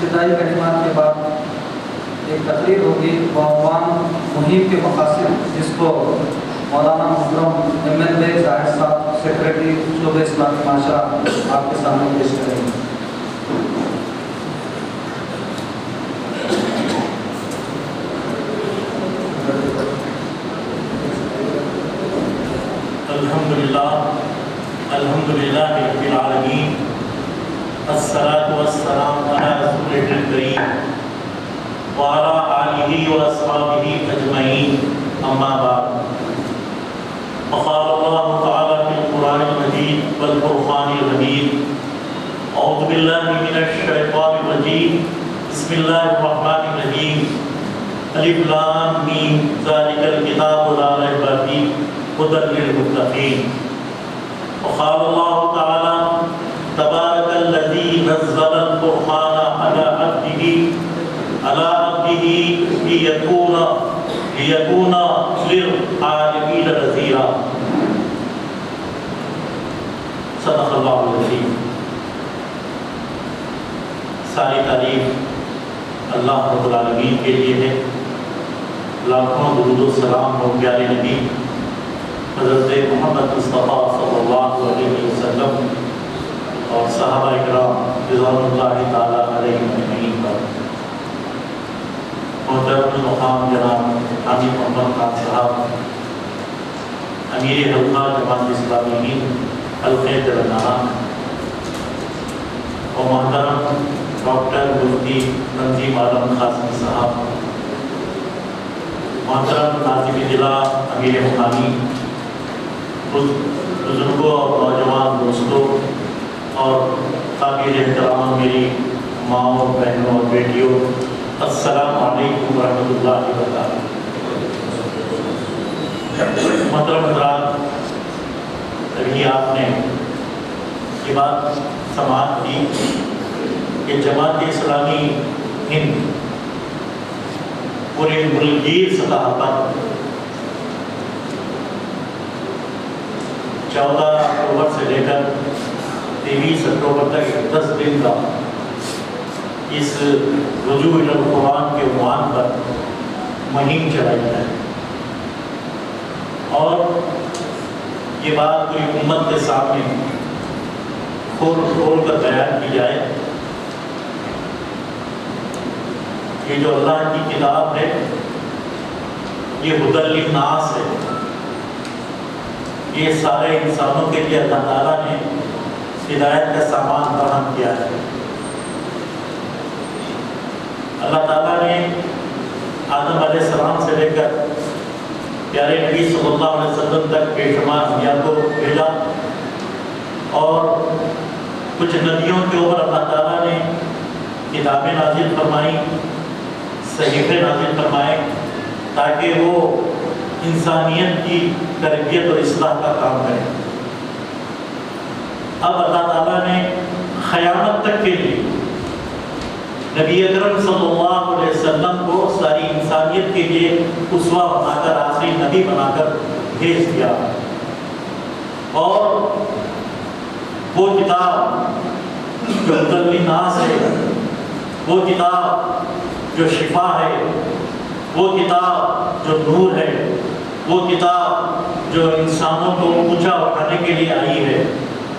ابتدائی کلمات کے بعد ایک تقریر ہوگی بعنوان مہم کے مقاصد، جس کو مولانا محترم MLA ظاہر صاحب سیکریٹری شعبہ اسلامی معاشرہ آپ کے سامنے پیش کریں گے۔ الحمدللہ رب العالمین، الصلاۃ والسلام علی رسول الکریم وعلی آلہ واصحابہ اجمعین، اما بعد۔ وقال اللہ تعالی فی القرآن المجید والفرقان الحمید، اعوذ باللہ من الشیطان الرجیم، بسم اللہ الرحمن الرحیم، الف لام میم، ذالک الکتاب لا ریب فیہ ھدی للمتقین۔ وقال اللہ تعالی تبارک الذی نزل القرآن علی عبدہ لیکون للعالمین نذیرا۔ صدق اللہ العظیم۔ ساری تعریف اللہ رب العالمین کے لیے ہے، لاکھوں درود و سلام ہو پیارے نبی حضرت محمد مصطفیٰ صلی اللہ علیہ وسلم اور صحابہ اکرام رضوان اللہ تعالیٰ علیہم اجمعین پر۔ محترم المقام جناب حامد محمد خان صاحب، امیر حلقہ جماعت اسلامی ہند حلقہ تلنگانہ، اور محترم ڈاکٹر مفتی تنظیم عالم قاسمی صاحب، محترم ناظم ضلع امیر مقامی، بزرگوں اور نوجوان دوستوں اور قابل احترام میری ماں اور بہنوں اور بیٹیوں، السلام علیکم ورحمۃ اللہ وبرکاتہ۔ محترم حضرات، ابھی آپ نے یہ بات سماعت کی کہ جماعت اسلامی ہند پورے ملکی سطح پر 14 اکتوبر سے لے کر 23 اکتوبر تک 10 دن کا اس رجوع الی القرآن کے عنوان پر مہم چلائی جائے، اور یہ بات پوری امت کے سامنے کھول کر بیان کی جائے کہ جو اللہ کی کتاب ہے یہ ھدی للناس ہے، یہ سارے انسانوں کے لیے اللہ تعالیٰ نے ہدایت کا سامان فراہم کیا ہے۔ اللہ تعالیٰ نے آدم علیہ السلام سے لے کر پیارے نبی صلی اللہ علیہ وسلم تک بے شمار انبیاء کو بھیجا، اور کچھ نبیوں کے اوپر اللہ تعالیٰ نے کتابیں نازل فرمائی، صحیفے نازل فرمائے، تاکہ وہ انسانیت کی تربیت اور اصلاح کا کام کریں۔ اب اللہ تعالیٰ نے قیامت تک کے لیے نبی اکرم صلی اللہ علیہ وسلم کو ساری انسانیت کے لیے اسوہ بنا کر، آخری نبی بنا کر بھیج دیا، اور وہ کتاب جو ھدی للناس ہے، وہ کتاب جو شفا ہے، وہ کتاب جو نور ہے، وہ کتاب جو انسانوں کو اونچا اٹھانے کے لیے آئی ہے،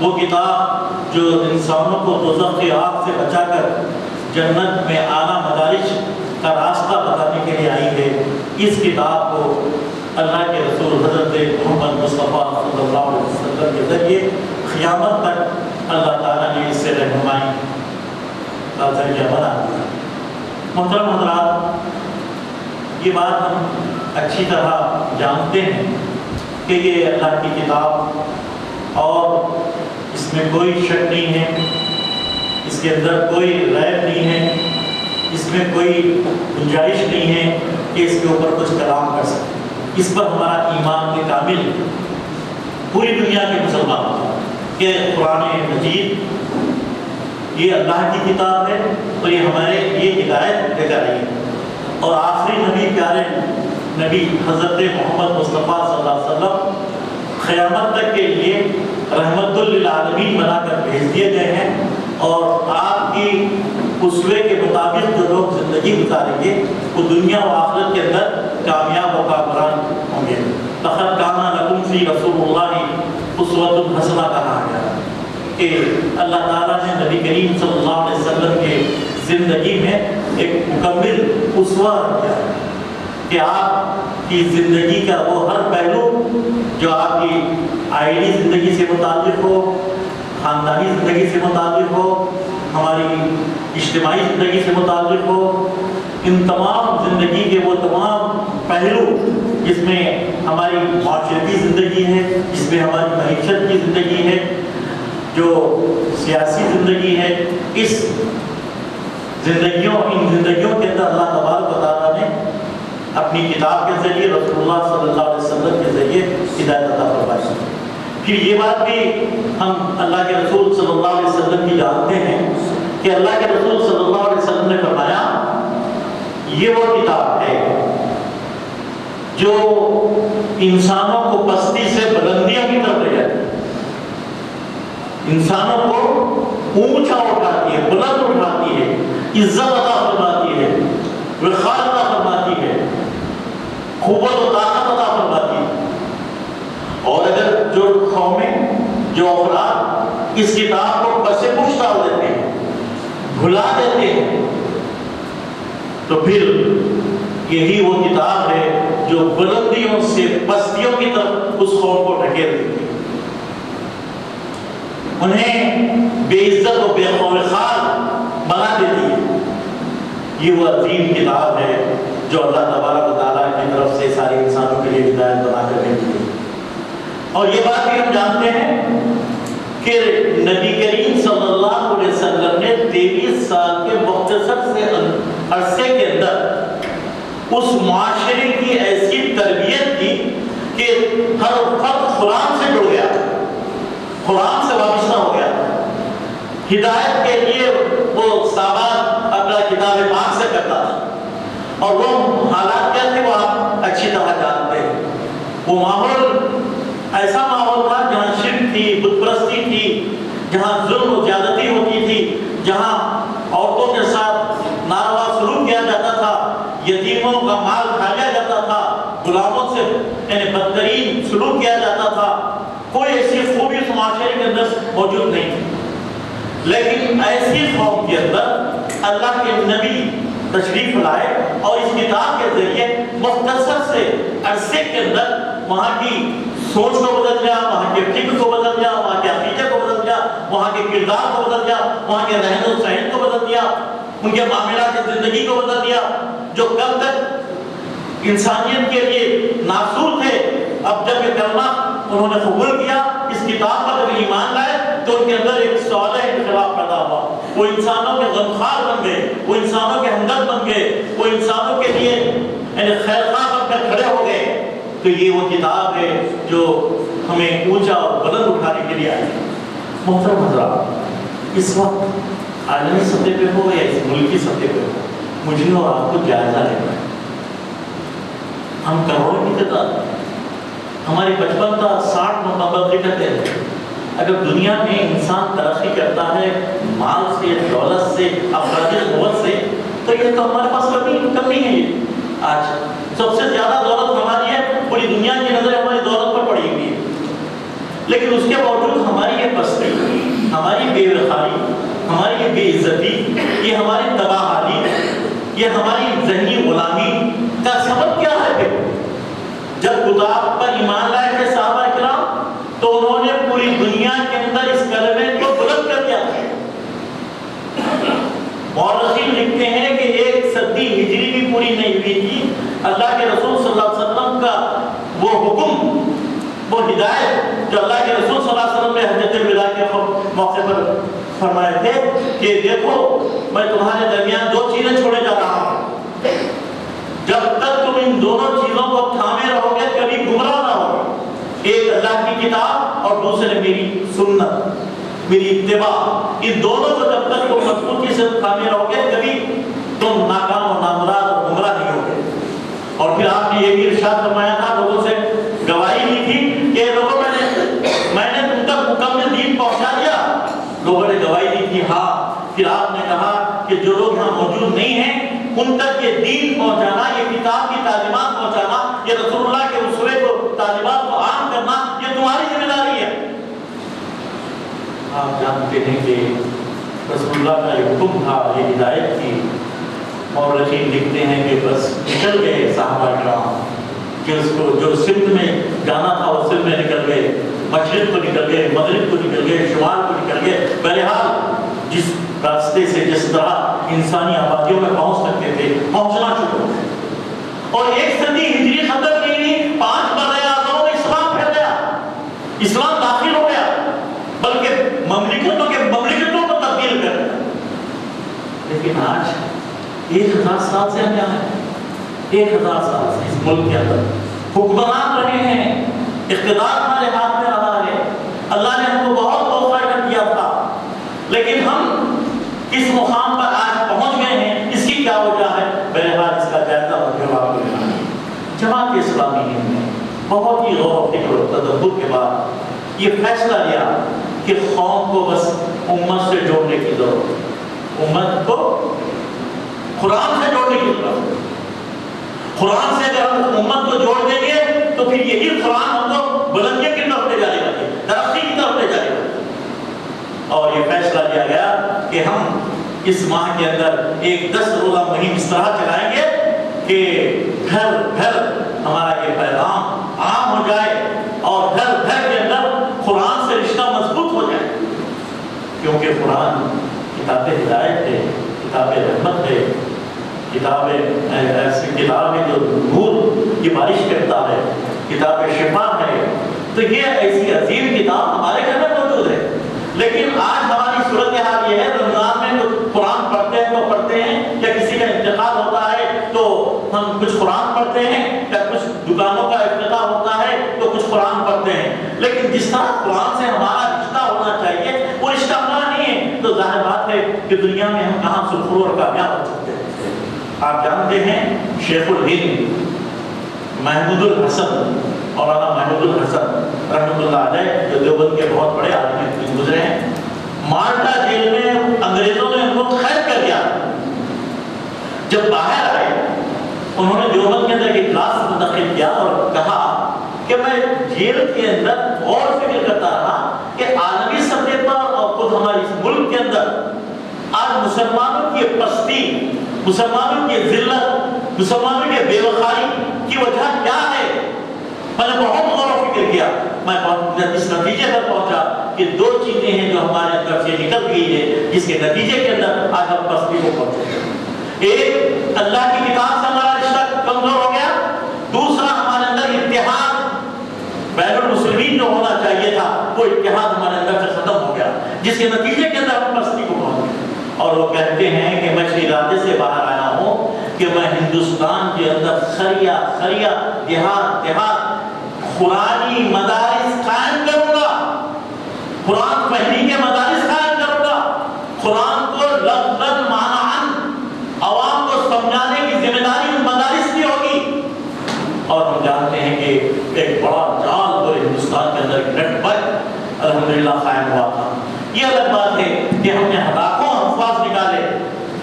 وہ کتاب جو انسانوں کو دوزخ کی آگ سے بچا کر جنت میں اعلیٰ مدارج کا راستہ بتانے کے لیے آئی ہے، اس کتاب کو اللہ کے رسول حضرت محمد مصطفیٰ صلی اللہ علیہ وسلم کے ذریعے قیامت تک اللہ تعالیٰ نے اس سے رہنمائی کا ذریعہ بنا دیا۔ محترم حضرات، یہ بات ہم اچھی طرح جانتے ہیں کہ یہ اللہ کی کتاب، اور اس میں کوئی شک نہیں ہے، اس کے اندر کوئی ریب نہیں ہے، اس میں کوئی گنجائش نہیں ہے کہ اس کے اوپر کچھ کلام کر سکیں۔ اس پر ہمارا ایمان کامل پوری دنیا کے مسلمانوں کہ قرآن مجید یہ اللہ کی کتاب ہے، اور یہ ہمارے لیے ہدایت لے کر آئی ہے، اور آخری نبی پیارے نبی حضرت محمد مصطفیٰ صلی اللہ علیہ وسلم قیامت تک کے لیے رحمت للعالمین بنا کر بھیج دیے گئے ہیں، اور آپ کی اسوے کے مطابق زندگی گزاریں گے وہ دنیا و آخرت کے اندر کامیاب و کاربران ہوں گے۔ لقد کان لکم فی رسول اللہ اسوۃ حسنہ کہا گیا کہ اللہ تعالیٰ نے نبی کریم صلی اللہ علیہ وسلم کے زندگی میں ایک مکمل اسوہ رکھا کہ آپ کی زندگی کا وہ ہر پہلو جو آپ کی آئلی زندگی سے متعلق ہو، خاندانی زندگی سے متعلق ہو، ہماری اجتماعی زندگی سے متعلق ہو، ان تمام زندگی کے وہ تمام پہلو جس میں ہماری معاشرتی زندگی ہے، جس میں ہماری معیشت کی زندگی ہے، جو سیاسی زندگی ہے، ان زندگیوں کے اندر اللہ تبارک و تعالیٰ نے اپنی کتاب کے ذریعے رسول اللہ صلی اللہ علیہ وسلم کے ذریعے ہدایت عطا فرمائی۔ پھر یہ بات بھی ہم اللہ کے رسول صلی اللہ علیہ وسلم کی جانتے ہیں کہ اللہ کے رسول صلی اللہ علیہ وسلم نے فرمایا یہ وہ کتاب ہے جو انسانوں کو پستی سے بلندیوں کی طرف لے جاتی ہے، انسانوں کو اونچا اٹھاتی ہے، بلند اٹھاتی ہے، عزت عطا فرماتی ہے، وقار عطا فرماتی ہے، قوت و طاقت عطا فرماتی ہے۔ اور اگر جو قومیں، جو افراد اس کتاب کو پس پش ڈال دیتے ہیں، بھلا دیتے ہیں، تو پھر یہی وہ کتاب ہے جو بلندیوں سے پستیوں کی طرف اس قوم کو ڈھکیل دیتی ہے، انہیں بے عزت و بے خوار بنا دیتی ہے۔ یہ وہ عظیم کتاب ہے جو اللہ تبارک و تعالیٰ کی طرف سے سارے انسانوں کے لیے ہدایت بنا کر بھیجی ہے۔ اور یہ بات بھی ہم جانتے ہیں کہ نبی کریم صلی اللہ علیہ وسلم نے 23 سال کے مختصر سے عرصے کے اندر اس معاشرے کی ایسی تربیت کی کہ ہر فرد قرآن سے جڑ گیا، قرآن سے وابستہ ہو گیا، ہدایت کے لیے وہ سوال اپنا کتاب پاک سے کرتا تھا۔ اور وہ حالات کیا تھے وہ آپ اچھی طرح جانتے ہیں۔ وہ ماحول ایسا ماحول تھا جہاں شرک تھی، بت پرستی تھی، جہاں ظلم و زیادتی ہوتی تھی، جہاں عورتوں کے ساتھ ناروا سلوک کیا جاتا تھا، یتیموں کا مال کھایا جاتا تھا، غلاموں سے یعنی بدترین سلوک کیا جاتا تھا۔ کوئی ایسی خوبی اس معاشرے کے اندر موجود نہیں تھی، لیکن ایسی قوم کے اندر اللہ کے نبی تشریف لائے اور اس کتاب کے ذریعے مختصر سے عرصے کے اندر وہاں کی سوچ کو بدل دیا، وہاں کے فکر کو بدل دیا، وہاں کے عقیدے کو بدل دیا، وہاں کے کردار کو بدل دیا، وہاں کے رہن و سہن کو بدل دیا، ان کے معاملات کی زندگی کو بدل دیا، جو کل تک انسانیت کے لیے ناسور تھے، اب جب یہ کلمہ انہوں نے قبول کیا، اس کتاب پر جب ایمان لائے تو ان کے اندر ایک سوال انقلاب پیدا ہوا۔ وہ انسانوں کے غمخوار بن گئے، وہ انسانوں کے ہمدرد بن گئے، وہ انسانوں کے لیے یعنی خیرخواہ بن کر کھڑے ہو گئے۔ تو یہ وہ کتاب ہے جو ہمیں اونچا اور بلند اٹھانے کے لیے آئی ہے۔ محترم حضرات، اس وقت عالمی سطح پہ ہو یا اس ملکی سطح پہ ہو، مجھے اور آپ کو جائزہ لینا ہے۔ ہم کروڑوں کی تعداد، ہماری 55 تا 60 مملکتیں ہیں۔ اگر دنیا میں انسان ترقی کرتا ہے مال سے، دولت سے، افرادی قوت سے، تو یہ تو ہمارے پاس کم نہیں ہے۔ یہ آج سب سے زیادہ دولت ہماری ہے، پوری دنیا کی نظر ہماری دولت پر پڑی ہوئی ہے، لیکن اس کے باوجود ہماری یہ پستی، ہماری بے وقاری، ہماری یہ بے عزتی، یہ ہماری تباہ حالی، یہ ہماری ذہنی غلامی کا سبب کیا ہے؟ پھر جب کتاب پر ایمان لائے تھے صحابہ کرام تو انہوں نے پوری دنیا کے اندر اس کلمے کو بلند کر دیا۔ مورخین لکھتے ہیں کہ 1 صدی ہجری بھی پوری نہیں ہوئی تھی، اللہ کے رسول صلی اللہ علیہ وسلم کا وہ حکم، وہ ہدایت جو اللہ کے رسول صلی اللہ علیہ وسلم نے حجۃ الوداع کے موقع پر فرمائے تھے کہ دیکھو میں تمہارے درمیان 2 چیزیں چھوڑے جا رہا ہوں، جب تک تم ان دونوں چیزوں کو تھامے رہو گے کبھی گمراہ نہ ہو، ایک اللہ کی کتاب اور دوسرے میری سنت، میری اتباع، ان دونوں کو جب تک تم مضبوطی سے تھامے رہو گے کبھی تم ناکام اور نامراد اور گمراہ نہیں ہوگے۔ اور پھر آپ نے یہ بھی ارشاد فرمایا تھا، لوگوں سے گواہی دی تھی کہ لوگوں میں نے تم تک مکمل دین پہنچا دیا، لوگوں نے گواہی دی تھی ہاں۔ پھر آپ نے کہا کہ جو لوگ یہاں موجود نہیں ہیں ان تک یہ دین پہنچانا، یہ کتاب کی تعلیمات پہنچانا، یہ رسول اللہ کے اسوے کو تعلیمات کو عام کرنا، یہ تمہاری ذمہ داری ہے۔ آپ جانتے ہیں کہ رسول اللہ کا یہ حکم تھا، یہ ہدایت تھی، اور لکھتے ہیں کہ بس نکل گئے صحابہ کرام کہ اس کو جو سمت میں جانا تھا وہ سمت میں نکل گئے، مشرق کو نکل گئے، مغرب کو نکل گئے، شمال کو نکل گئے، بہرحال جس راستے سے جس طرح انسانی آبادیوں میں پہنچ سکتے تھے پہنچنا شروع ہو گئے۔ اور ایک صدی ہجری ختم نہیں ہوئی، 5 برے اعظموں میں اسلام پھیل گیا، اسلام داخل ہو گیا، بلکہ مملکتوں کے مملکتوں کو تبدیل کر دیا۔ لیکن آج 1000 سال سے ہم یہاں ہیں، 1000 سال سے اس ملک کے اندر حکمران رہے ہیں، اقتدار ہمارے ہاتھ میں رہا ہے، اللہ نے ہم کو بہت توفیق کیا تھا، لیکن ہم اس مقام پر آج پہنچ گئے ہیں، اس کی کیا وجہ ہے؟ بہرحال اس کا جائزہ آپ کو لینا ہے۔ جماعت اسلامی نے بہت ہی غور و فکر و تدبر کے بعد یہ فیصلہ لیا کہ قوم کو بس امت سے جوڑنے کی ضرورت ہے، امت کو قرآن سے جوڑنے کی ضرورت ہے۔ قرآن سے اگر ہم امت کو جوڑ دیں گے تو پھر یہی قرآن ہم کو بلندی کی طرف لے جانے والی، ترقی کی طرف لے جانے والی۔ اور یہ فیصلہ لیا گیا کہ ہم اس ماہ کے اندر ایک 10 روزہ مہم اس طرح چلائیں گے کہ گھر گھر ہمارا یہ پیغام عام ہو جائے اور گھر گھر کے اندر قرآن سے رشتہ مضبوط ہو جائے، کیونکہ قرآن کتاب ہدایت ہے، کتاب رحمت ہے، کتاب میں جو نور کی بارش کرتا ہے، کتاب شفا ہے۔ تو یہ ایسی عظیم کتاب ہمارے گھر میں موجود ہے، لیکن آج ہماری صورتحال یہ ہے، رمضان میں تو قرآن پڑھتے ہیں تو پڑھتے ہیں، یا کسی کا انتقال ہوتا ہے تو ہم کچھ قرآن پڑھتے ہیں، یا کچھ دکانوں کا افتتاح ہوتا ہے تو کچھ قرآن پڑھتے ہیں، لیکن جس طرح قرآن سے ہمارا رشتہ ہونا چاہیے وہ رشتہ ہمارا نہیں ہے، تو ظاہر بات ہے کہ دنیا میں ہم کہاں سرخرو اور کامیاب ہو سکتے ہیں۔ آپ جانتے ہیں شیخ الہند محمود الحسن، مولانا محمود الحسن رحمۃ اللہ علیہ، جو دیوبند کے بہت بڑے آدمی گزرے ہیں، مالٹا جیل میں انگریزوں نے ان کو قید کر دیا۔ جب باہر آئے انہوں نے دیوبند کے اندر ایک کلاس منتخب کیا اور کہا کہ میں جیل کے اندر اور فکر کرتا رہا کہ عالمی سطح پر اور خود ہمارے اس ملک کے اندر آج مسلمانوں کی پستی، مسلمانوں کی ذلت، مسلمانوں کی بے وقاری کی وجہ کیا ہے؟ میں نے بہت غور و فکر کیا، میں اس نتیجے پر پہنچا کہ 2 چیزیں ہیں جو ہمارے اندر سے نکل گئی ہے، جس کے نتیجے کے اندر آج ہم پستی کو پہنچے۔ ایک، اللہ کی کتاب سے ہمارا رشتہ کمزور ہو گیا، دوسرا ہمارے اندر اتحاد بین المسلمین جو ہونا چاہیے تھا وہ اتحاد ہمارے اندر سے ختم ہو گیا، جس کے نتیجے کے اندر ہم پستی کو پہنچ گئے۔ اور وہ کہتے ہیں کہ میں اس ارادے سے باہر آیا ہوں کہ میں ہندوستان کے اندر خریا خریا، دیہات دیہات قرآنی مدارس قائم کروں گا، قرآن پڑھنے کے مدارس قائم کروں گا، قرآن کو لفظاً معناً عوام کو سمجھانے کی ذمہ داری ان مدارس کی ہوگی۔ اور ہم جانتے ہیں کہ ایک بڑا جال پورے ہندوستان کے اندر نیٹ ورک الحمدللہ قائم ہوا تھا۔ یہ الگ بات ہے کہ ہم نے ہلاکوں الفاظ نکالے،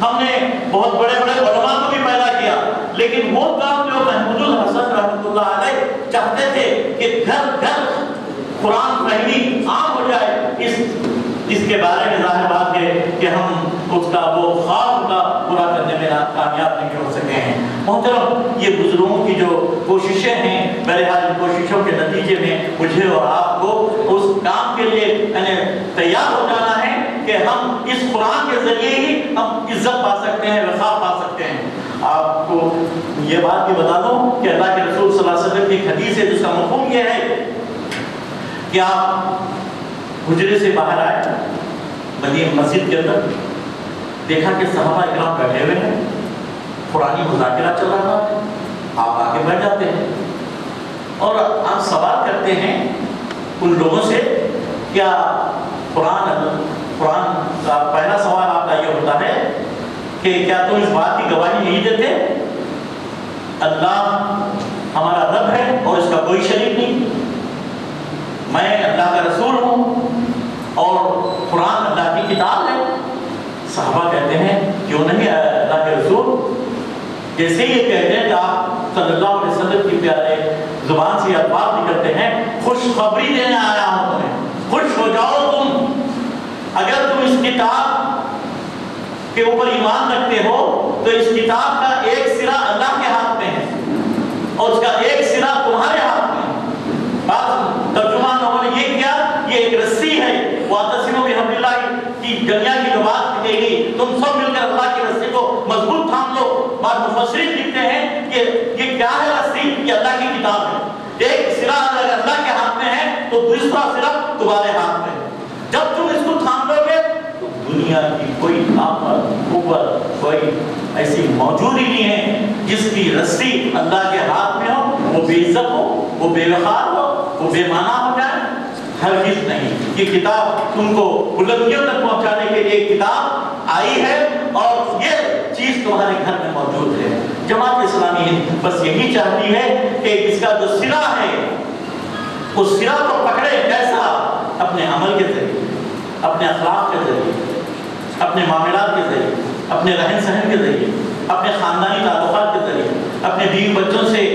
ہم نے بہت بڑے بڑے علماء کو بھی پیدا کیا، لیکن وہ کام جو محمود الحسن رحمۃ اللہ علیہ چاہتے تھے کہ گھر گھر قرآن فہمی عام ہو جائے، اس کے بارے میں ظاہر بات ہے کہ ہم اس کا وہ خواب کا پورا کرنے میں کامیاب نہیں ہو سکے ہیں۔ محترم، یہ بزرگوں کی جو کوششیں ہیں، بہرحال ان کوششوں کے نتیجے میں مجھے اور آپ کو اس کام کے لیے تیار ہو جانا ہے کہ ہم اس قرآن کے ذریعے ہی ہم عزت پا سکتے ہیں، وقار پا سکتے ہیں۔ آپ کو یہ بات بھی بتا دوں کہ اللہ کے رسول صلی اللہ علیہ وسلم کی ایک حدیث ہے جس کا مفہوم یہ ہے کہ آپ حجرے سے باہر آئے مدینہ مسجد کے اندر، دیکھا کہ صحابہ اکرام بیٹھے ہوئے ہیں، قرآنی مذاکرہ چل رہا ہے، آپ آ کے بیٹھ جاتے ہیں اور آپ سوال کرتے ہیں ان لوگوں سے، کیا قرآن کا پہلا سوال آپ کا یہ ہوتا ہے کہ کیا تم اس بات کی گواہی نہیں دیتے اللہ ہمارا رب ہے اور اس کا کوئی شریک نہیں، میں اللہ کا رسول ہوں اور قرآن اللہ کی کتاب ہے؟ صحابہ کہتے ہیں کیوں نہیں اللہ کے رسول، جیسے ہی یہ کہتے ہیں کہ آپ صلی اللہ علیہ وسلم کی پیارے زبان سے الفاظ نکلتے ہیں خوشخبری دینے آیا ہوں تمہیں، خوش ہو جاؤ تم، اگر تم اس کتاب کے اوپر ایمان رکھتے ہو تو اس کتاب کا ایک سرا اللہ کے ہاتھ میں ہے اور اس کا ایک سرا تمہارے ہاتھ میں ہے۔ بعض ترجمان لوگوں نے یہ کیا، یہ ایک رسی ہے، واعتصموا بحبل اللہ کی دنیا کی جو بات کہی گئی، تم سب مل کر اللہ کی رسی کو مضبوط تھام لو۔ بعض مفسرین لکھتے ہیں کہ یہ کیا ہے رسی، یہ اللہ کی کتاب ہے، ایک سرا اگر اللہ کے ہاتھ میں ہے تو دوسرا سرا تمہارے ہاتھ میں ہے۔ جب تم اس کو تھام لو گے تو دنیا کی کوئی طاقت قوت کوئی ایسی موجود ہی نہیں ہے جس کی رسی اللہ کے ہاتھ میں ہو، وہ بے عزت ہو، وہ بے وقار ہو، وہ بے معنی ہو جائے، ہرگز نہیں۔ یہ کتاب تم کو بلندیوں تک پہنچانے کے لیے کتاب آئی ہے اور یہ چیز تمہارے گھر میں موجود ہے۔ جماعت اسلامی بس یہی چاہتی ہے کہ اس کا جو سرا ہے اس سرا کو پکڑے، کیسا؟ اپنے عمل کے ذریعے، اپنے اخلاق کے ذریعے، اپنے معاملات کے ذریعے، اپنے رہن سہن کے ذریعے، اپنے خاندانی تعلقات کے ذریعے، اپنے بیوی بچوں سے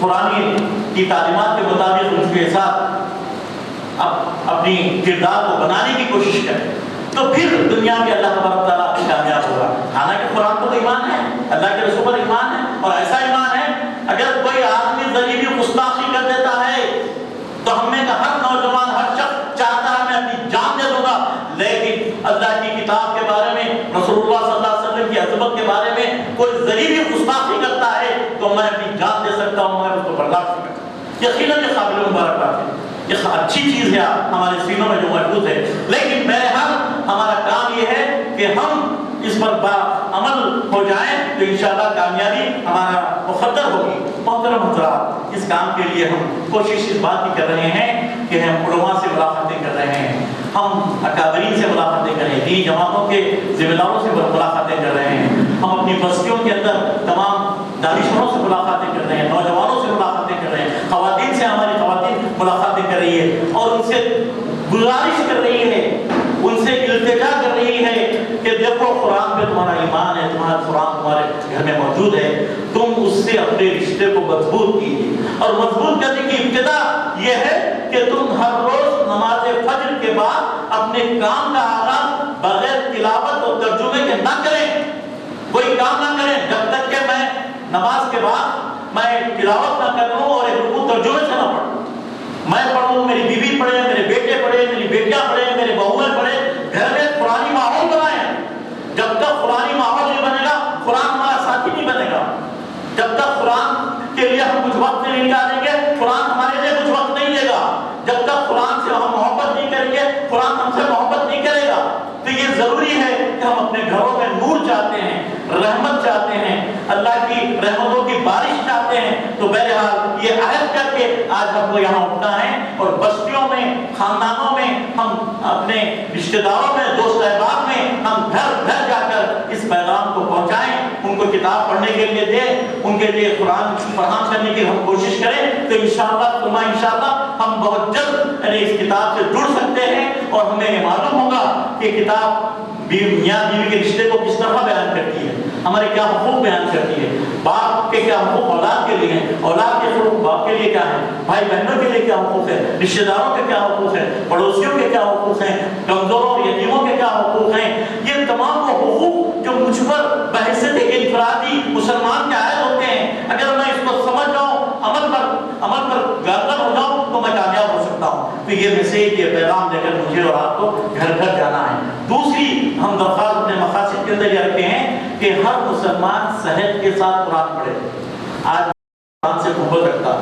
قرآن کی تعلیمات کے مطابق ان کے ساتھ اپنی کردار کو بنانے کی کوشش کریں، تو پھر دنیا میں اللہ تبارک تعالیٰ کامیاب ہوگا۔ حالانکہ قرآن کو تو ایمان ہے، اللہ کے رسول پر ایمان ہے، اور ایسا ایمان ہے اگر کوئی آدمی ذریعے بھی گستاخی کر دیتا ہے تو ہم میں کا ہر نوجوان ہر شخص چاہتا ہے میں اپنی جان دے دوں گا، لیکن اللہ کی کتاب کے بارے میں، رسول اللہ صلی اللہ علیہ وسلم کی عظمت کے بارے میں کوئی ذریعے بھی گستاخی کرتا ہے تو میں اپنی جان دے سکتا ہوں، میں اس کو برداشت نہیں کرتا۔ یقیناً یہ قابل مبارکباد ہے، یہ اچھی چیز ہے ہمارے سینوں میں جو موجود ہے، لیکن بہرحال ہمارا کام یہ ہے کہ ہم اس پر عمل ہو جائیں تو انشاءاللہ کامیابی ہمارا مقدر ہوگی۔ محترم حضرات، اس کام کے لیے ہم کوشش اس بات کی کر رہے ہیں کہ ہم علماء سے ملاقاتیں کر رہے ہیں، ہم اکابرین سے ملاقاتیں کر رہے ہیں، دینی جماعتوں کے ذمہ داروں سے ملاقاتیں کر رہے ہیں، ہم اپنی بستیوں کے اندر تمام دانشوروں سے ملاقاتیں کر رہے ہیں، نوجوانوں سے ملاقاتیں کر رہے ہیں، خواتین سے ہماری خواتین ملاقاتیں کر رہی ہے اور ان سے گزارش کر رہی ہے، ان سے التجا کر رہی ہے کہ دیکھو قرآن پہ تمہارا ایمان ہے، تمہارا قرآن تمہارے گھر میں موجود ہے، تم اس سے اپنے رشتے کو مضبوط کیجیے، اور مضبوط کرنے کی ابتدا یہ ہے کہ تم ہر روز نماز فجر کے بعد اپنے کام کا آغاز بغیر تلاوت اور ترجمے کے نہ کریں، کوئی کام نہ کریں جب تک کہ میں نماز کے بعد میں تلاوت نہ کر لوں اور ایک رکوع ترجمے سے نہ پڑھوں، میں پڑھوں، میری بیوی پڑھے، میرے بیٹے پڑھے، میری بیٹیاں پڑھے، میرے بہویں پڑھے، گھر میں قرآنی ماحول بنائیں۔ جب تک قرآنی ماحول نہیں بنے گا قرآن ہمارا ساتھی نہیں بنے گا، جب تک قرآن کے لیے ہم کچھ وقت نہیں نکالیں گے قرآن ہمارے لیے کچھ وقت نہیں دے گا، جب تک قرآن سے ہم محبت نہیں کریں گے قرآن ہم سے محبت نہیں کرے گا۔ تو یہ ضروری ہے کہ ہم اپنے گھروں میں نور چاہتے ہیں، رحمت چاہتے ہیں، اللہ کی رحمتوں کی بارش چاہتے ہیں، تو بہرحال یہ عہد کر کے آج ہم کو یہاں اٹھنا ہے اور بستیوں میں، خاندانوں میں، ہم اپنے رشتہ داروں میں، دوست احباب میں ہم گھر گھر جا کر اس پیغام کو پہنچائیں، ان کو کتاب پڑھنے کے لیے دیں، ان کے لیے قرآن فراہم کرنے کی ہم کوشش کریں، تو انشاءاللہ ثم انشاءاللہ ہم بہت جلد اس کتاب سے جڑ سکتے ہیں اور ہمیں یہ معلوم ہوگا کہ کتاب میاں بیوی کے رشتے کو کس طرح بیان کرتی ہے، ہمارے کیا حقوق بیان کرتی ہے، باپ کے کیا حقوق اولاد کے لیے ہیں، اولاد کے حقوق باپ کے لیے کیا ہے، بھائی بہنوں کے لیے کیا حقوق ہے، رشتہ داروں کے کیا حقوق ہیں، پڑوسیوں کے کیا حقوق ہیں، کمزوروں اور یتیموں کے کیا حقوق ہیں، یہ تمام وہ حقوق جو مجھ پر بحیثیت انفرادی مسلمان کے عائد ہوتے ہیں، اگر میں اس کو سمجھ جاؤں، عمل پر گامزن ہو جاؤں تو میں کامیاب ہو سکتا ہوں۔ تو یہ میسیج، یہ پیغام دے کر مجھے اور آپ کو گھر گھر جانا ہے۔ دوسری ہم درخواست اپنے مقاصد کے اندر یہ رکھتے ہیں کہ ہر مسلمان صحت کے ساتھ قرآن پڑھے۔ آج قرآن سے محبت رکھتا،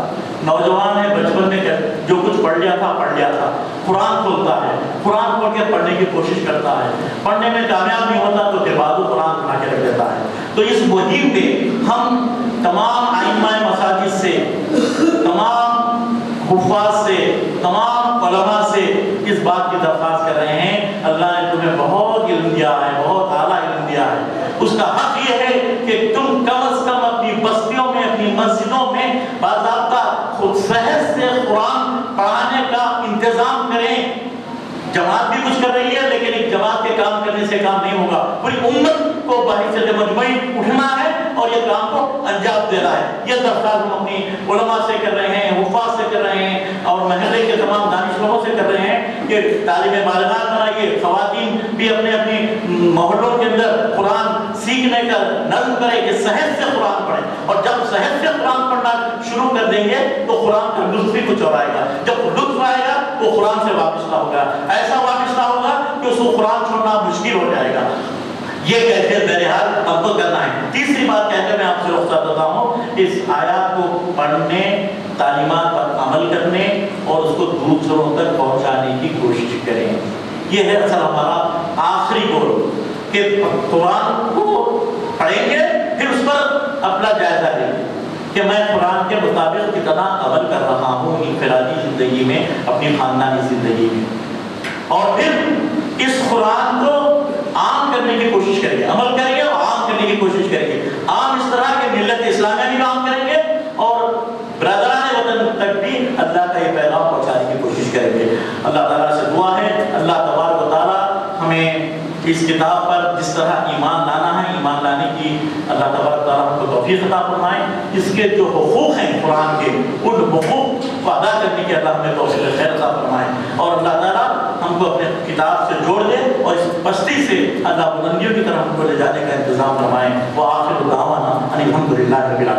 نوجوان ہے، بچپن میں جو کچھ پڑھ لیا تھا قرآن کھولتا ہے، قرآن پڑھ کے پڑھنے کی کوشش کرتا ہے، پڑھنے میں کامیاب نہیں ہوتا تو بعد قرآن اٹھا کے رکھ دیتا ہے۔ تو اس مہم میں ہم تمام ائمہ مساجد سے، تمام حفاظ سے، تمام علماء سے اس بات کی درخواست کر رہے ہیں، اللہ نے تمہیں بہت علم دیا ہے، بہت اعلیٰ علم دیا ہے، اس کا حق یہ ہے کہ تم کم از کم اپنی بستیوں میں، اپنی مسجدوں میں باضابطہ خود صحت سے قرآن پڑھانے کا انتظام کریں۔ جماعت بھی کچھ کر رہی ہے لیکن ایک جماعت کے کام کرنے سے کام نہیں ہوگا، پوری امت کو بحیثیت مجموعی اٹھنا ہے اور یہ کام کو انجام دینا ہے۔ یہ درخواست ہم اپنی علماء سے کر رہے ہیں، حفاظ سے کر رہے ہیں اور محلے کے تمام دانش لوگوں سے کر رہے ہیں کہ طالب معلومات بنائیے، خواتین بھی اپنے اپنی محلوں کے اندر قرآن سیکھنے کا نظم کرے کہ صحت سے قرآن پڑھیں، اور جب صحت سے قرآن پڑھنا شروع کر دیں گے تو قرآن کا لطف بھی کچھ اور آئے گا، جب لطف آئے گا وہ قرآن سے وابستہ ہوگا، ایسا وابستہ ہوگا کہ اس کو قرآن چھوڑنا مشکل ہو جائے گا۔ یہ کیفیت بہرحال ہم کو کرنا ہے۔ تیسری بات کہہ کر میں آپ سے رخصت ہوتا ہوں، اس آیات کو پڑھنے، تعلیمات پر عمل کرنے اور اس کو دوسروں تک پہنچانے کی کوشش کریں۔ یہ ہے اصل ہمارا آخری گول کہ قرآن کو پڑھیں گے پھر اس پر اپنا جائزہ لیں کہ میں قرآن کے مطابق کتنا عمل کر رہا ہوں انفرادی زندگی میں، اپنی خاندانی زندگی میں، اور پھر اس قرآن کو عام کرنے کی کوشش کریں گے، عمل کریں گے اور عام کرنے کی کوشش کریں گے۔ عام اس طرح کہ ملت اسلامیہ بھی عام کریں گے اور برادران وطن تک بھی اللہ کا یہ پیغام پہنچانے کی کوشش کریں گے۔ اللہ تعالیٰ سے دعا ہے اللہ تبارک و تعالیٰ ہمیں اس کتاب پر جس طرح ایمان لانا ہے، ایمان لانے کی اللہ تبارک و تعالیٰ ہم کو توفیق عطا فرمائے۔ اس کے جو حقوق ہیں قرآن کے، ان حقوق کو ادا کرنے کی اللہ ہمیں توفیق خیر عطا فرمائے، اور اللہ تعالیٰ ہم کو اپنے کتاب سے جوڑ دے اور اس پستی سے اللہ بلندیوں کی طرف ہم کو لے جانے کا انتظام فرمائے۔ وآخر دعوانا ان الحمد للہ رب العالمین۔